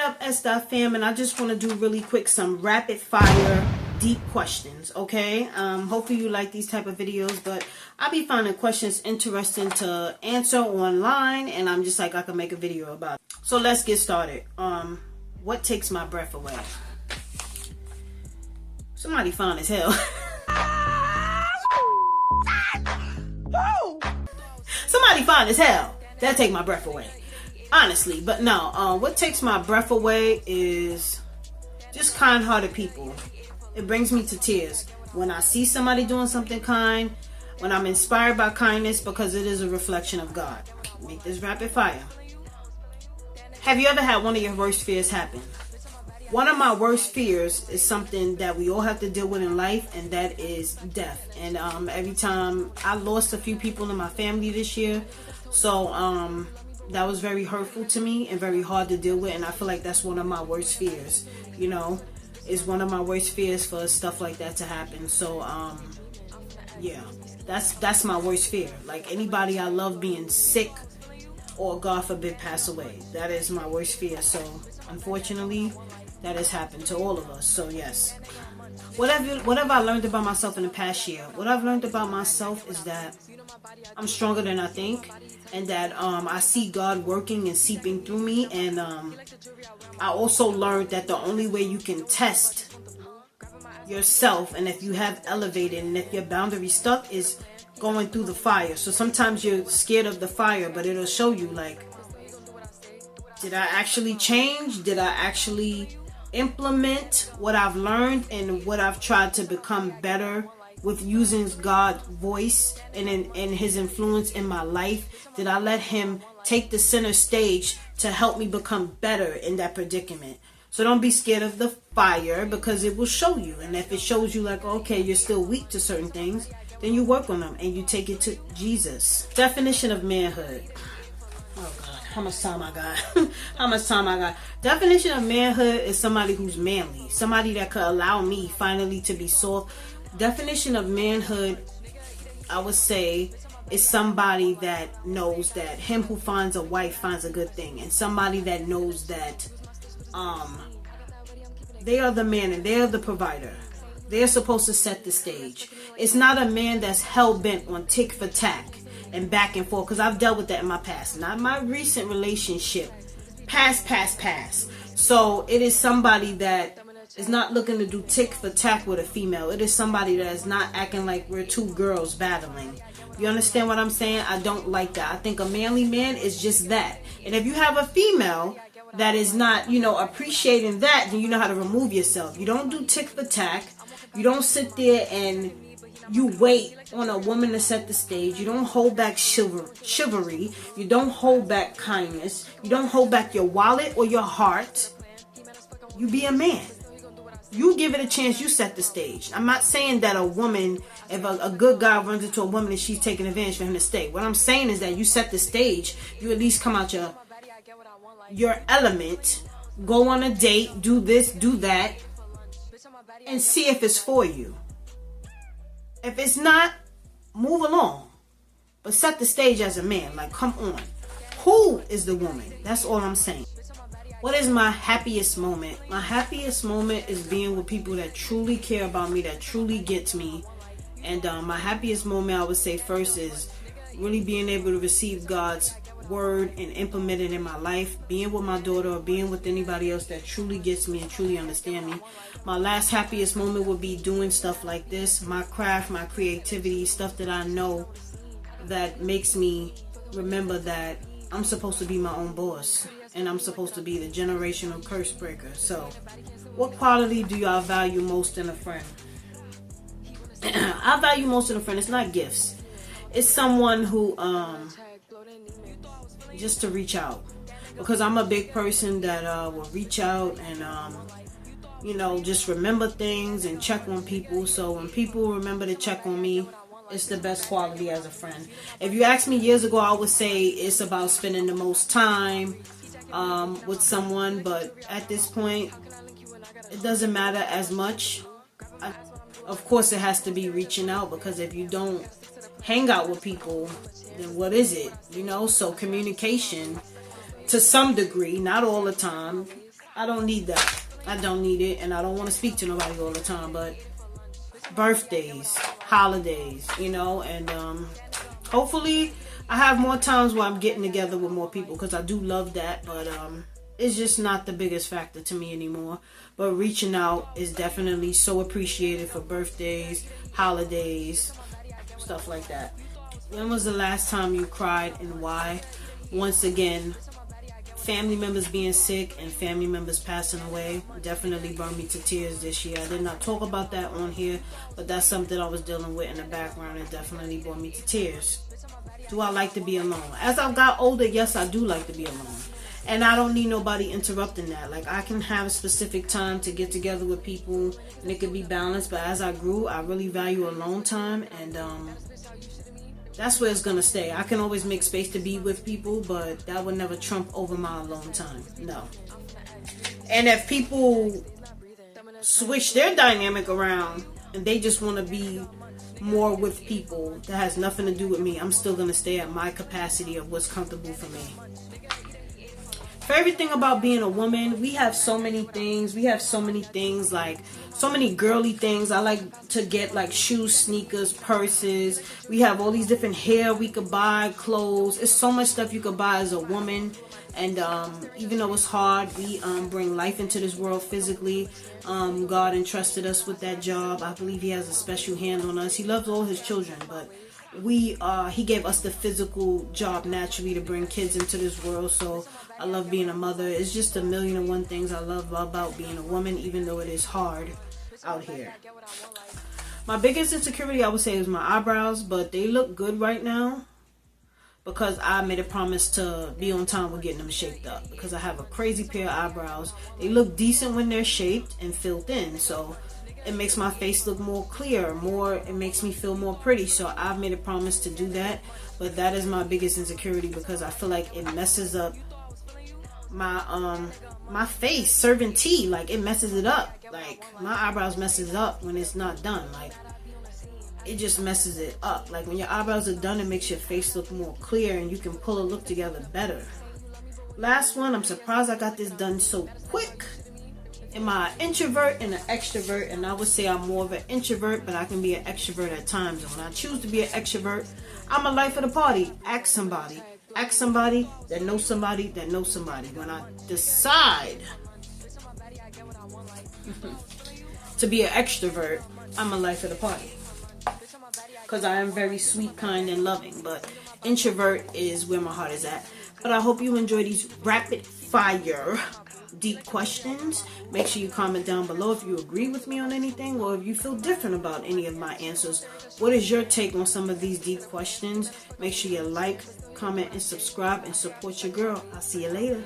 up, S.Fam, and I just want to do really quick some rapid fire deep questions, okay? Hopefully you like these type of videos, but I'll be finding questions interesting to answer online, and I'm just like, I can make a video about it. So let's get started. What takes my breath away? Somebody fine as hell. Somebody fine as hell. That take my breath away. Honestly, but no, what takes my breath away is just kind-hearted people. It brings me to tears when I see somebody doing something kind, when I'm inspired by kindness, because it is a reflection of God. Make this rapid fire. Have you ever had one of your worst fears happen? One of my worst fears is something that we all have to deal with in life, and that is death. And every time I lost a few people in my family this year, so that was very hurtful to me and very hard to deal with, and I feel like that's one of my worst fears. You know, it's one of my worst fears for stuff like that to happen. So yeah, that's my worst fear. Like anybody I love being sick or God forbid pass away. That is my worst fear. So unfortunately, that has happened to all of us. So yes, whatever I learned about myself in the past year, what I've learned about myself is that I'm stronger than I think, and that I see God working and seeping through me. And I also learned that the only way you can test yourself, and if you have elevated and if your boundary stuck, is going through the fire. So sometimes you're scared of the fire, but it'll show you, like, did I actually change? Did I actually implement what I've learned and what I've tried to become better with using God's voice and his influence in my life? Did I let him take the center stage to help me become better in that predicament? So don't be scared of the fire, because it will show you. And if it shows you like, okay, you're still weak to certain things, then you work on them and you take it to Jesus. Definition of manhood. Oh God, how much time I got? How much time I got? Definition of manhood is somebody who's manly. Somebody that could allow me finally to be soft. Definition of manhood, I would say, is somebody that knows that him who finds a wife finds a good thing. And somebody that knows that they are the man and they are the provider. They're supposed to set the stage. It's not a man that's hell-bent on tick for tack and back and forth, because I've dealt with that in my past. Not my recent relationship. Past. So it is somebody that is not looking to do tick for tack with a female. It is somebody that is not acting like we're two girls battling. You understand what I'm saying? I don't like that. I think a manly man is just that. And if you have a female that is not, appreciating that, then you know how to remove yourself. You don't do tick for tack. You don't sit there and you wait on a woman to set the stage. You don't hold back chivalry. You don't hold back kindness. You don't hold back your wallet or your heart. You be a man. You give it a chance. You set the stage. I'm not saying that a woman, if a good guy runs into a woman and she's taking advantage for him to stay. What I'm saying is that you set the stage. You at least come out your element. Go on a date. Do this, do that. And see if it's for you. If it's not, move along. But set the stage as a man. Like, come on. Who is the woman? That's all I'm saying. What is my happiest moment? My happiest moment is being with people that truly care about me, that truly gets me. And my happiest moment, I would say first, is really being able to receive God's word and implement it in my life. Being with my daughter, or being with anybody else that truly gets me and truly understand me. My last happiest moment would be doing stuff like this. My craft, my creativity, stuff that I know that makes me remember that I'm supposed to be my own boss. And I'm supposed to be the generational curse breaker. So, what quality do y'all value most in a friend? I value most in a friend. It's not gifts. It's someone who, just to reach out. Because I'm a big person that will reach out and, just remember things and check on people. So when people remember to check on me, it's the best quality as a friend. If you asked me years ago, I would say it's about spending the most time with someone. But at this point, it doesn't matter as much. Of course, it has to be reaching out, because if you don't hang out with people, then what is it? So communication to some degree, not all the time, I don't need that. I don't need it, and I don't want to speak to nobody all the time, but birthdays, holidays, you know, and hopefully I have more times where I'm getting together with more people, because I do love that, but it's just not the biggest factor to me anymore. But reaching out is definitely so appreciated for birthdays, holidays, stuff like that. When was the last time you cried and why? Once again, family members being sick and family members passing away definitely brought me to tears this year. I did not talk about that on here, but that's something I was dealing with in the background and definitely brought me to tears. Do I like to be alone? As I've got older, yes, I do like to be alone. And I don't need nobody interrupting that. Like, I can have a specific time to get together with people and it could be balanced. But as I grew, I really value alone time, and that's where it's gonna stay. I can always make space to be with people, but that would never trump over my alone time. No. And if people switch their dynamic around and they just want to be more with people that has nothing to do with me, I'm still gonna stay at my capacity of what's comfortable for me. For everything about being a woman, we have so many things. We have so many things, like so many girly things. I like to get like shoes, sneakers, purses. We have all these different hair we could buy, clothes. It's so much stuff you could buy as a woman. And even though it's hard, we bring life into this world physically. God entrusted us with that job. I believe He has a special hand on us. He loves all His children, but He gave us the physical job naturally to bring kids into this world. So I love being a mother. It's just a million and one things I love about being a woman, even though it is hard out here. My biggest insecurity, I would say, is my eyebrows, but they look good right now because I made a promise to be on time with getting them shaped up, because I have a crazy pair of eyebrows. They look decent when they're shaped and filled in, so it makes my face look more clear, it makes me feel more pretty. So I've made a promise to do that, but that is my biggest insecurity because I feel like it messes up my face serving tea. Like, it messes it up. Like, my eyebrows messes up when it's not done. Like, it just messes it up. Like, when your eyebrows are done, it makes your face look more clear and you can pull a look together better. Last one, I'm surprised I got this done so quick. Am I an introvert and an extrovert? And I would say I'm more of an introvert, but I can be an extrovert at times. And when I choose to be an extrovert, I'm a life of the party. Ask somebody that knows somebody that knows somebody. When I decide to be an extrovert, I'm a life of the party, because I am very sweet, kind, and loving. But introvert is where my heart is at. But I hope you enjoy these rapid fire deep questions. Make sure you comment down below if you agree with me on anything, or if you feel different about any of my answers. What is your take on some of these deep questions? Make sure you like, comment, and subscribe, and support your girl. I'll see you later.